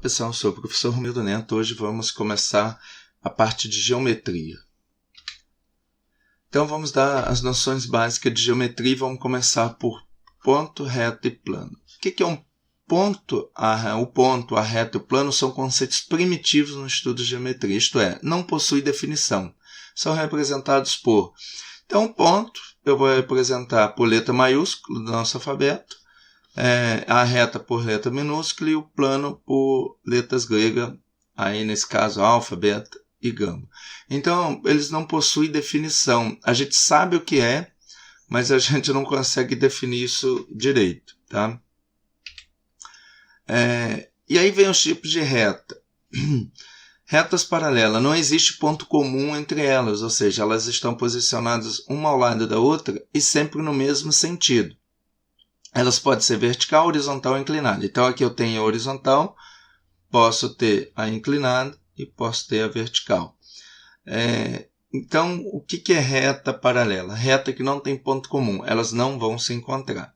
pessoal, sou o professor Romildo Neto. Hoje vamos começar a parte de geometria. Então vamos dar as noções básicas de geometria e vamos começar por ponto, reto e plano. O que é um ponto? O ponto, a reta e o plano são conceitos primitivos no estudo de geometria, isto é, não possuem definição. São representados por... Então, ponto eu vou representar por letra maiúscula do nosso alfabeto, a reta por letra minúscula e o plano por letras gregas, aí nesse caso alfa, beta e gama. Então, eles não possuem definição. A gente sabe o que é, mas a gente não consegue definir isso direito, tá? E aí vem os tipos de reta. Retas paralelas. Não existe ponto comum entre elas, ou seja, elas estão posicionadas uma ao lado da outra e sempre no mesmo sentido. Elas podem ser vertical, horizontal ou inclinada. Então aqui eu tenho a horizontal, posso ter a inclinada e posso ter a vertical. Então, o que é reta paralela? Reta que não tem ponto comum, elas não vão se encontrar.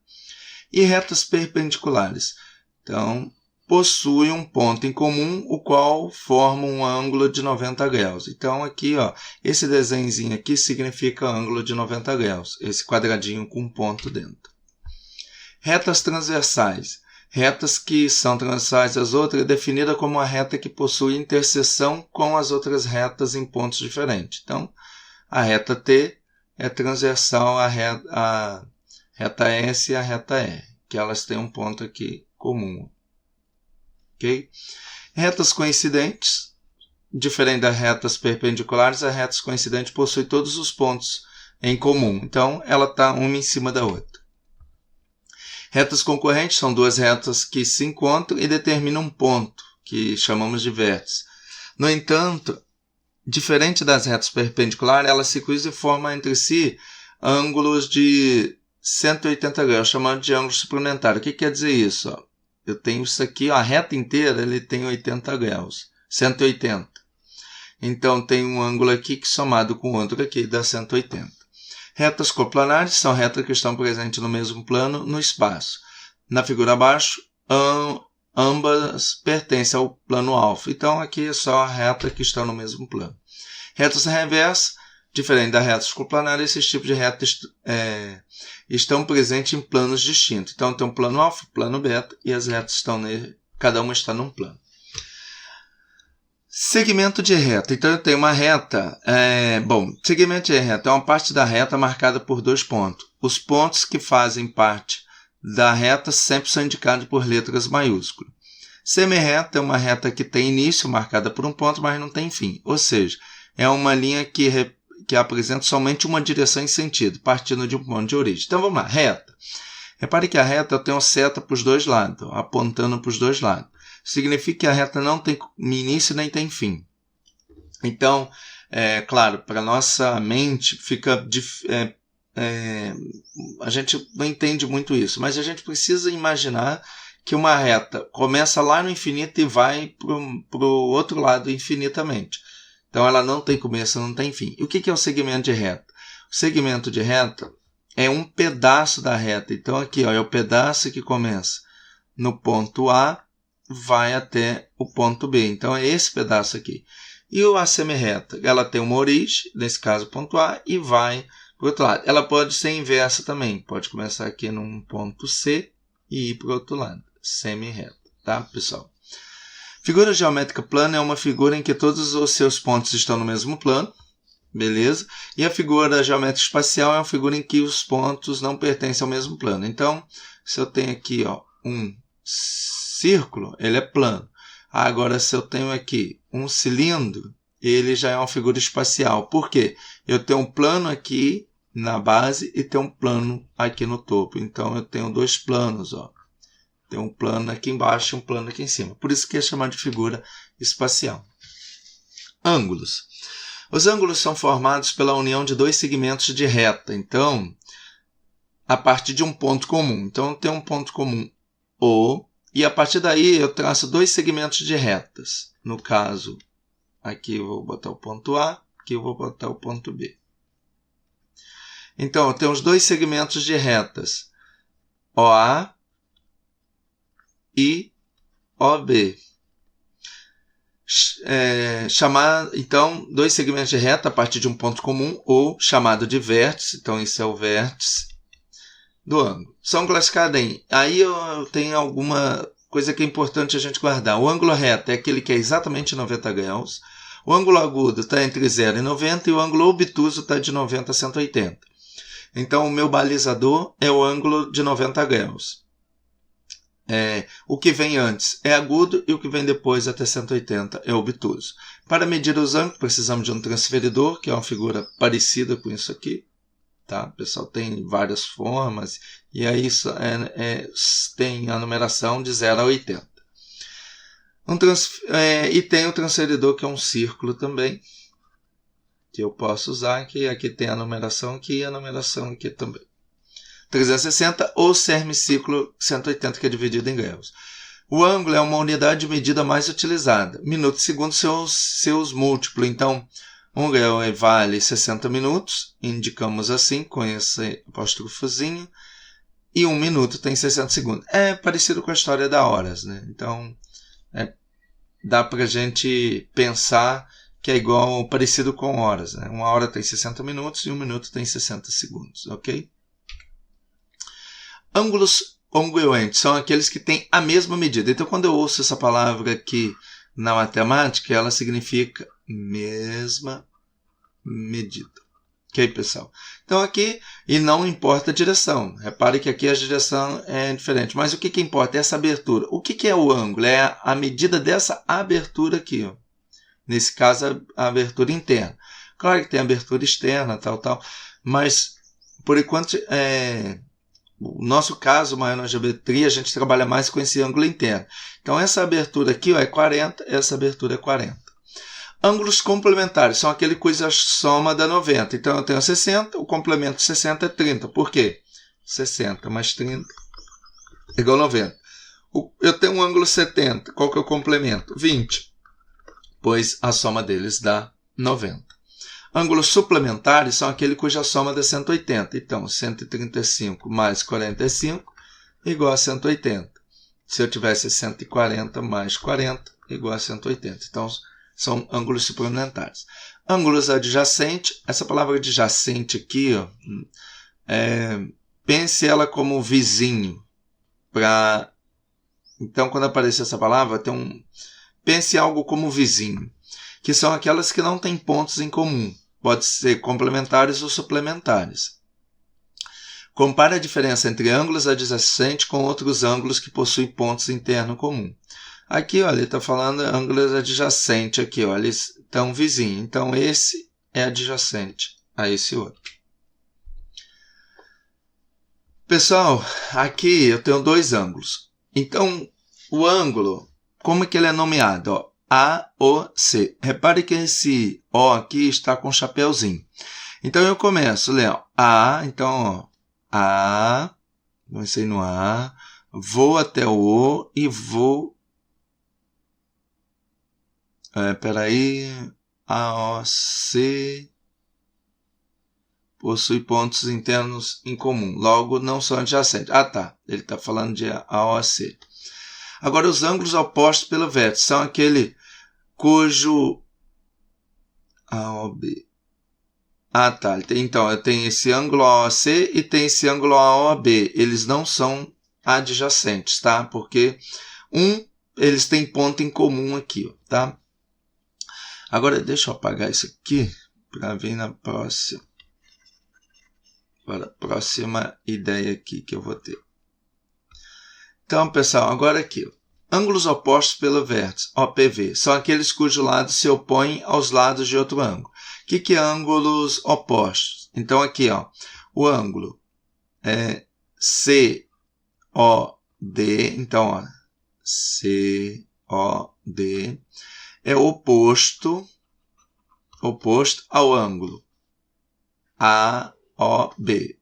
E retas perpendiculares. Então, possui um ponto em comum, o qual forma um ângulo de 90 graus. Então, aqui, ó, esse desenhozinho aqui significa ângulo de 90 graus. Esse quadradinho com um ponto dentro. Retas transversais. Retas que são transversais às outras é definida como uma reta que possui interseção com as outras retas em pontos diferentes. Então, a reta T é transversal à reta S e à reta R, que elas têm um ponto aqui comum. Okay? Retas coincidentes, diferente das retas perpendiculares, as retas coincidentes possuem todos os pontos em comum. Então, ela está uma em cima da outra. Retas concorrentes são duas retas que se encontram e determinam um ponto, que chamamos de vértice. No entanto, diferente das retas perpendiculares, elas se cruzam e formam entre si ângulos de 180 graus, chamado de ângulo suplementar. O que quer dizer isso? Ó? Eu tenho isso aqui, a reta inteira ele tem 80 graus, 180. Então, tem um ângulo aqui que somado com outro aqui dá 180. Retas coplanares são retas que estão presentes no mesmo plano no espaço. Na figura abaixo, ambas pertencem ao plano alfa. Então, aqui é só a reta que está no mesmo plano. Retas reversas, diferente das retas coplanares, esses tipos de retas estão presentes em planos distintos. Então, tem um plano alfa, plano beta, e as retas estão nele, cada uma está num plano. Segmento de reta. Então, eu tenho uma reta. Segmento de reta é uma parte da reta marcada por dois pontos. Os pontos que fazem parte da reta sempre são indicados por letras maiúsculas. Semirreta é uma reta que tem início marcada por um ponto, mas não tem fim. Ou seja, é uma linha que apresenta somente uma direção em sentido, partindo de um ponto de origem. Então, vamos lá. Reta. Repare que a reta tem uma seta para os dois lados, apontando para os dois lados. Significa que a reta não tem início nem tem fim. Então, claro, para a nossa mente fica... a gente não entende muito isso, mas a gente precisa imaginar que uma reta começa lá no infinito e vai para o outro lado infinitamente. Então, ela não tem começo, não tem fim. E o que é o segmento de reta? O segmento de reta é um pedaço da reta. Então, aqui ó, é o pedaço que começa no ponto A, vai até o ponto B. Então, é esse pedaço aqui. E a semirreta, ela tem uma origem, nesse caso, ponto A, e vai para o outro lado. Ela pode ser inversa também. Pode começar aqui num ponto C e ir para o outro lado. Semirreta, tá, pessoal? Figura geométrica plana é uma figura em que todos os seus pontos estão no mesmo plano. Beleza? E a figura geométrica espacial é uma figura em que os pontos não pertencem ao mesmo plano. Então, se eu tenho aqui ó, um círculo, ele é plano. Agora, se eu tenho aqui um cilindro, ele já é uma figura espacial. Por quê? Eu tenho um plano aqui na base e tenho um plano aqui no topo. Então, eu tenho dois planos. Ó. Tem um plano aqui embaixo e um plano aqui em cima. Por isso que é chamado de figura espacial. Ângulos. Os ângulos são formados pela união de dois segmentos de reta. Então, a partir de um ponto comum. Então, eu tenho um ponto comum O. E a partir daí eu traço dois segmentos de retas. No caso, aqui eu vou botar o ponto A, aqui eu vou botar o ponto B. Então, eu tenho os dois segmentos de retas, OA e OB. chamar, então, dois segmentos de reta a partir de um ponto comum, ou chamado de vértice. Então, isso é o vértice do ângulo. São classificados em... Aí eu tenho alguma coisa que é importante a gente guardar. O ângulo reto é aquele que é exatamente 90 graus. O ângulo agudo está entre 0 e 90 e o ângulo obtuso está de 90 a 180. Então, o meu balizador é o ângulo de 90 graus. O que vem antes é agudo e o que vem depois até 180 é obtuso. Para medir os ângulos, precisamos de um transferidor, que é uma figura parecida com isso aqui. Tá? O pessoal tem várias formas e aí tem a numeração de 0 a 80. E tem o transferidor, que é um círculo também, que eu posso usar, que aqui tem a numeração aqui e a numeração aqui também. 360 ou semiciclo 180, que é dividido em graus. O ângulo é uma unidade de medida mais utilizada. Minuto e segundo seus múltiplos. Então, 1 grau vale 60 minutos, indicamos assim, com esse apóstrofozinho, e 1 minuto tem 60 segundos. É parecido com a história da horas, né? Então, dá para a gente pensar que é parecido com horas, né? Uma hora tem 60 minutos e 1 minuto tem 60 segundos, ok? Ângulos congruentes são aqueles que têm a mesma medida. Então, quando eu ouço essa palavra aqui na matemática, ela significa mesma medida. Ok, pessoal? Então, aqui, e não importa a direção. Repare que aqui a direção é diferente. Mas o que importa é essa abertura. O que é o ângulo? É a medida dessa abertura aqui. Ó. Nesse caso, a abertura interna. Claro que tem abertura externa, tal. Mas, por enquanto, no nosso caso, maior na geometria, a gente trabalha mais com esse ângulo interno. Então, essa abertura aqui é 40, essa abertura é 40. Ângulos complementares são aquele cuja soma dá 90. Então, eu tenho 60, o complemento de 60 é 30. Por quê? 60 mais 30 é igual a 90. Eu tenho um ângulo 70. Qual que é o complemento? 20. Pois a soma deles dá 90. Ângulos suplementares são aquele cuja soma dá 180. Então, 135 mais 45 é igual a 180. Se eu tivesse 140 mais 40 é igual a 180. Então, são ângulos suplementares. Ângulos adjacentes, essa palavra adjacente aqui, ó, pense ela como vizinho. Então, quando aparecer essa palavra, pense algo como vizinho, que são aquelas que não têm pontos em comum. Pode ser complementares ou suplementares. Compare a diferença entre ângulos adjacentes com outros ângulos que possuem pontos internos comuns. Aqui, olha, ele está falando ângulos adjacentes aqui, olha, eles estão vizinhos. Então, esse é adjacente a esse outro. Pessoal, aqui eu tenho dois ângulos. Então, o ângulo, como é que ele é nomeado? Ó, A, O, C. Repare que esse O aqui está com um chapéuzinho. Então, eu começo, Léo, A, então, ó, A, comecei no A, vou até o O e vou... AOC possui pontos internos em comum, logo não são adjacentes. Ah, tá, ele está falando de AOC. Agora, os ângulos opostos pelo vértice são aquele cujo AOB. Ah, tá, então eu tenho esse ângulo AOC e tem esse ângulo AOB. Eles não são adjacentes, tá? Porque eles têm ponto em comum aqui, tá? Agora, deixa eu apagar isso aqui para ver na próxima. Para a próxima ideia aqui que eu vou ter. Então, pessoal, agora aqui. Ângulos opostos pelo vértice, OPV, são aqueles cujos lados se opõem aos lados de outro ângulo. O que é ângulos opostos? Então, aqui, ó, o ângulo é COD. Então, ó, COD é oposto ao ângulo AOB.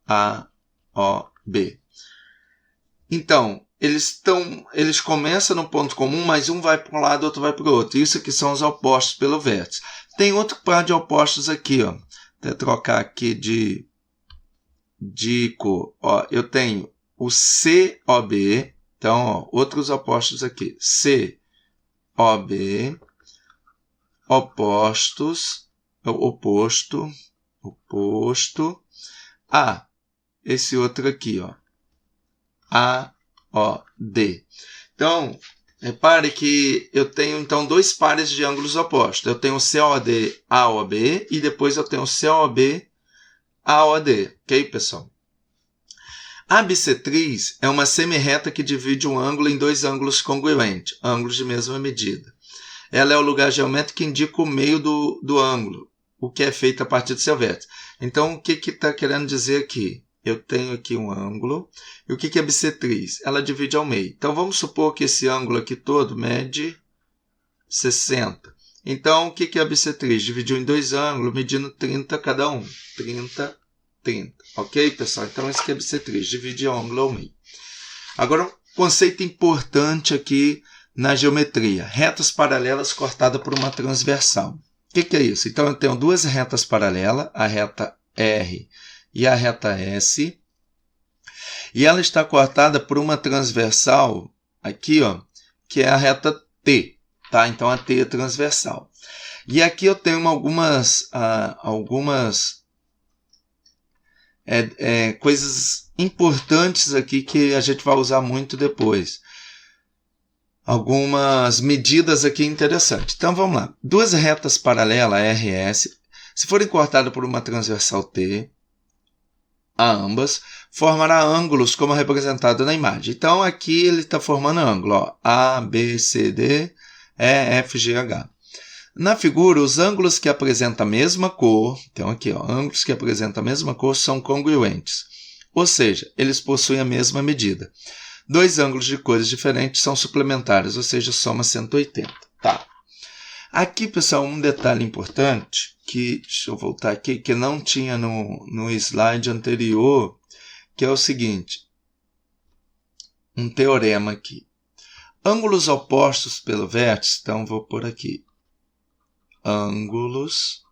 AOB. Então, eles começam no ponto comum, mas um vai para um lado, outro vai para o outro. Isso aqui são os opostos pelo vértice. Tem outro par de opostos aqui, ó. Vou trocar aqui de cor. Ó, eu tenho o COB. Então, ó, outros opostos aqui. OB, oposto a esse outro aqui, ó, AOD. Então, repare que eu tenho, então, dois pares de ângulos opostos. Eu tenho o COD AOB e depois eu tenho o COB AOD. Ok, pessoal? A bissetriz é uma semirreta que divide um ângulo em dois ângulos congruentes, ângulos de mesma medida. Ela é o lugar geométrico que indica o meio do ângulo, o que é feito a partir do seu vértice. Então, o que está querendo dizer aqui? Eu tenho aqui um ângulo. E o que é bissetriz? Ela divide ao meio. Então, vamos supor que esse ângulo aqui todo mede 60. Então, o que é a bissetriz? Dividiu em dois ângulos, medindo 30 cada um. 30, 30. Ok, pessoal? Então, isso aqui é bissetriz. Divide o ângulo ao meio. Agora, um conceito importante aqui na geometria. Retas paralelas cortadas por uma transversal. O que é isso? Então, eu tenho duas retas paralelas, a reta R e a reta S, e ela está cortada por uma transversal aqui, ó, que é a reta T, tá? Então, a T é transversal. E aqui eu tenho algumas coisas importantes aqui que a gente vai usar muito depois. Algumas medidas aqui interessantes. Então, vamos lá. Duas retas paralelas, R e S, se forem cortadas por uma transversal T, a ambas, formará ângulos como representado na imagem. Então, aqui ele está formando ângulo, ó, A, B, C, D, E, F, G, H. Na figura, os ângulos que apresentam a mesma cor, então aqui, ó, ângulos que apresentam a mesma cor são congruentes, ou seja, eles possuem a mesma medida. Dois ângulos de cores diferentes são suplementares, ou seja, soma 180. Tá. Aqui, pessoal, um detalhe importante, que, deixa eu voltar aqui, que não tinha no slide anterior, que é o seguinte, um teorema aqui. Ângulos opostos pelo vértice, então vou pôr aqui, ângulos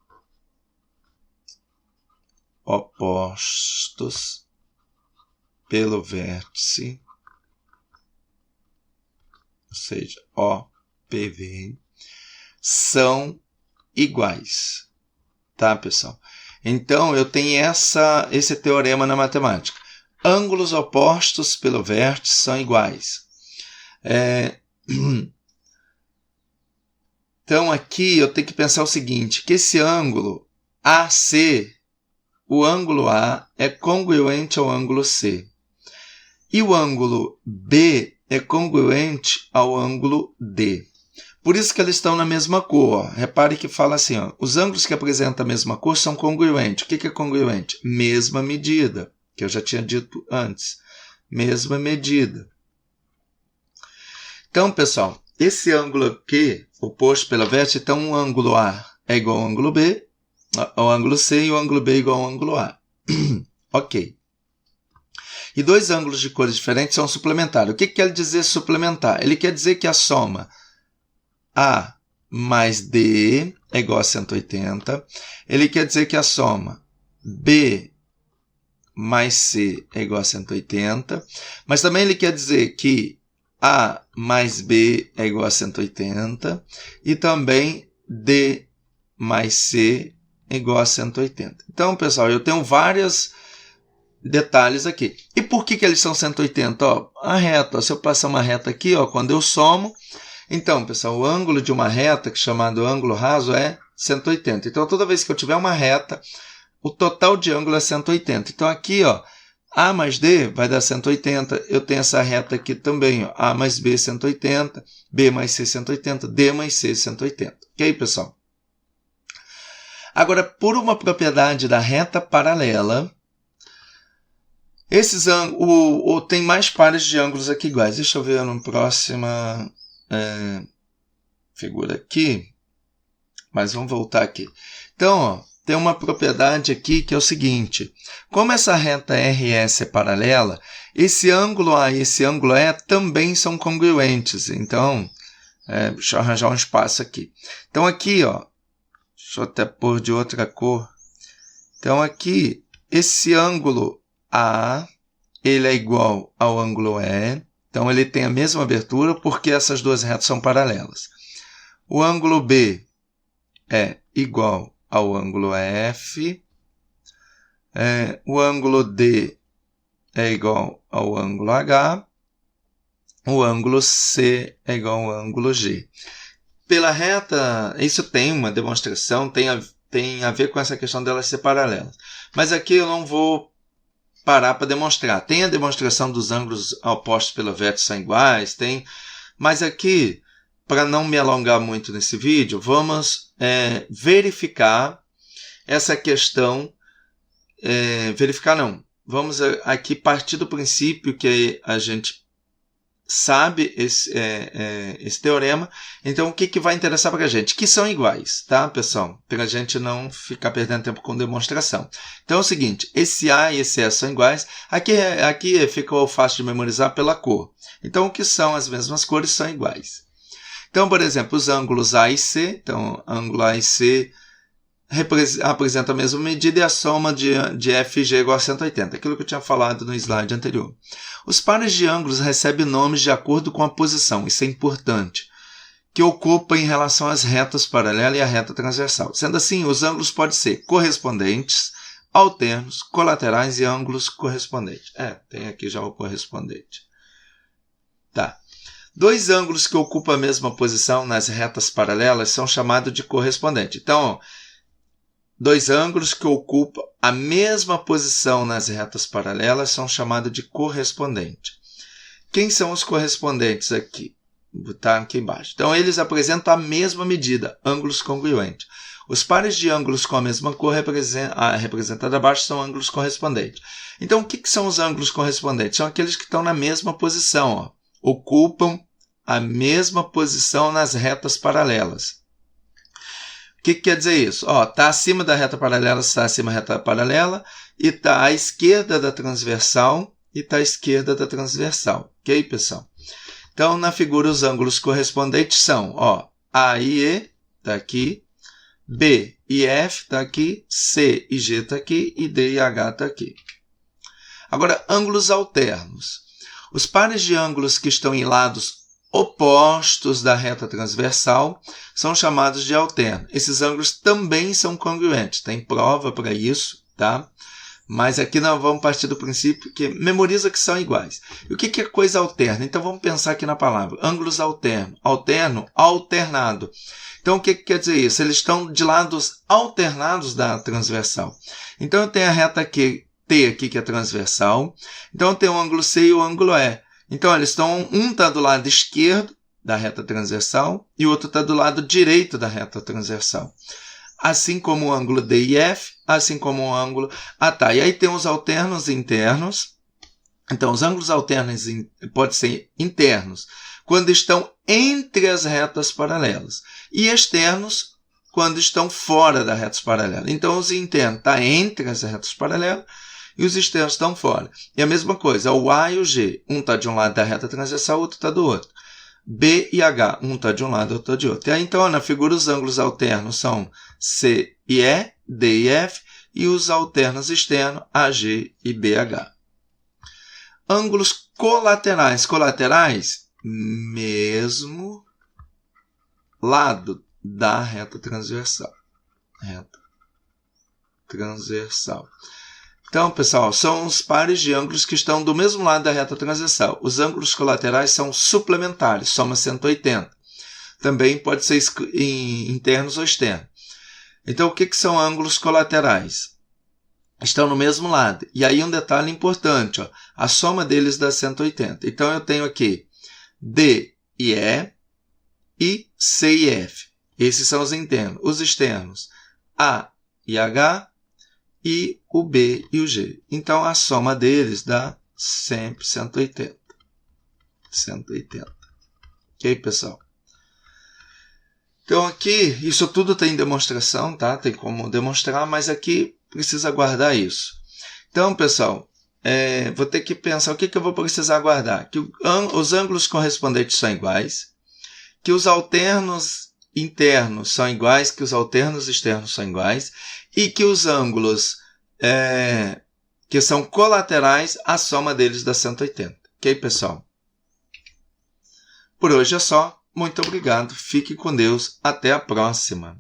opostos pelo vértice, ou seja, OPV, são iguais. Tá, pessoal? Então, eu tenho esse teorema na matemática. Ângulos opostos pelo vértice são iguais. Então, aqui eu tenho que pensar o seguinte, que esse ângulo AC, o ângulo A é congruente ao ângulo C. E o ângulo B é congruente ao ângulo D. Por isso que eles estão na mesma cor. Ó. Repare que fala assim, ó, os ângulos que apresentam a mesma cor são congruentes. O que é congruente? Mesma medida, que eu já tinha dito antes. Mesma medida. Então, pessoal, esse ângulo aqui, oposto pela vértice, então o ângulo A é igual ao ângulo B, ao ângulo C, e o ângulo B é igual ao ângulo A. Ok. E dois ângulos de cores diferentes são suplementares. O que quer dizer suplementar? Ele quer dizer que a soma A mais D é igual a 180. Ele quer dizer que a soma B mais C é igual a 180. Mas também ele quer dizer que A mais B é igual a 180. E também D mais C é igual a 180. Então, pessoal, eu tenho vários detalhes aqui. E por que eles são 180? Ó, a reta, ó, se eu passar uma reta aqui, ó, quando eu somo, então, pessoal, o ângulo de uma reta, que é chamado ângulo raso, é 180. Então, toda vez que eu tiver uma reta, o total de ângulo é 180. Então, aqui, ó, A mais D vai dar 180. Eu tenho essa reta aqui também, ó, A mais B 180, B mais C 180, D mais C 180. Ok, pessoal? Agora, por uma propriedade da reta paralela, esses ângulos, tem mais pares de ângulos aqui iguais. Deixa eu ver na próxima figura aqui. Mas vamos voltar aqui. Então, ó, tem uma propriedade aqui que é o seguinte. Como essa reta RS é paralela, esse ângulo A e esse ângulo E também são congruentes. Então, deixa eu arranjar um espaço aqui. Então, aqui, ó, deixa eu até pôr de outra cor. Então, aqui, esse ângulo A, ele é igual ao ângulo E. Então, ele tem a mesma abertura porque essas duas retas são paralelas. O ângulo B é igual ao ângulo F. O ângulo D é igual ao ângulo H. O ângulo C é igual ao ângulo G. Pela reta, isso tem uma demonstração, tem a ver com essa questão delas ser paralelas. Mas aqui eu não vou parar para demonstrar. Tem a demonstração dos ângulos opostos pelo vértice são iguais, mas aqui, para não me alongar muito nesse vídeo, vamos verificar essa questão. Vamos aqui partir do princípio que a gente sabe esse teorema. Então, o que vai interessar para a gente? Que são iguais, tá, pessoal? Para a gente não ficar perdendo tempo com demonstração. Então, é o seguinte, esse A e esse S são iguais. Aqui ficou fácil de memorizar pela cor. Então, o que são as mesmas cores são iguais. Então, por exemplo, os ângulos A e C. Então, ângulo A e C apresenta a mesma medida e a soma de F e G é igual a 180, aquilo que eu tinha falado no slide anterior. Os pares de ângulos recebem nomes de acordo com a posição, isso é importante, que ocupa em relação às retas paralelas e à reta transversal. Sendo assim, os ângulos podem ser correspondentes, alternos, colaterais e ângulos correspondentes. Tem aqui já o correspondente. Tá. Dois ângulos que ocupam a mesma posição nas retas paralelas são chamados de correspondente. Então, dois ângulos que ocupam a mesma posição nas retas paralelas são chamados de correspondente. Quem são os correspondentes aqui? Está aqui embaixo. Então, eles apresentam a mesma medida, ângulos congruentes. Os pares de ângulos com a mesma cor representados abaixo são ângulos correspondentes. Então, o que são os ângulos correspondentes? São aqueles que estão na mesma posição, ocupam a mesma posição nas retas paralelas. O que quer dizer isso? Está acima da reta paralela, está acima da reta paralela, e está à esquerda da transversal, e está à esquerda da transversal. Ok, pessoal? Então, na figura, os ângulos correspondentes são A e E, está aqui, B e F, está aqui, C e G está aqui, e D e H está aqui. Agora, ângulos alternos. Os pares de ângulos que estão em lados opostos da reta transversal são chamados de alterno. Esses ângulos também são congruentes, tem prova para isso, tá? Mas aqui nós vamos partir do princípio que memoriza que são iguais. E o que é coisa alterna? Então vamos pensar aqui na palavra. Ângulos alterno. Alterno, alternado. Então o que quer dizer isso? Eles estão de lados alternados da transversal. Então eu tenho a reta aqui, T aqui, que é transversal. Então eu tenho o ângulo C e o ângulo E. Então, eles estão, um está do lado esquerdo da reta transversal e o outro está do lado direito da reta transversal. Assim como o ângulo D e F, assim como o ângulo... E aí tem os alternos internos. Então, os ângulos alternos podem ser internos quando estão entre as retas paralelas e externos quando estão fora das retas paralelas. Então, os internos estão entre as retas paralelas e os externos estão fora. E a mesma coisa, o A e o G. Um está de um lado da reta transversal, o outro está do outro. B e H. Um está de um lado, o outro está de outro. E aí, então, na figura, os ângulos alternos são C e E, D e F, e os alternos externos, AG e BH. Ângulos colaterais. Colaterais, mesmo lado da reta transversal. Reta transversal. Então, pessoal, são os pares de ângulos que estão do mesmo lado da reta transversal. Os ângulos colaterais são suplementares, soma 180. Também pode ser internos ou externos. Então, o que são ângulos colaterais? Estão no mesmo lado. E aí um detalhe importante, a soma deles dá 180. Então, eu tenho aqui D e E C e F. Esses são os internos. Os externos, A e H, e o B e o G. Então, a soma deles dá sempre 180. 180. Ok, pessoal? Então, aqui, isso tudo tem demonstração, tá? Tem como demonstrar, mas aqui precisa guardar isso. Então, pessoal, vou ter que pensar o que eu vou precisar guardar. Que os ângulos correspondentes são iguais, que os alternos internos são iguais, que os alternos externos são iguais, e que os ângulos que são colaterais, a soma deles dá 180. Ok, pessoal? Por hoje é só. Muito obrigado, fique com Deus, até a próxima.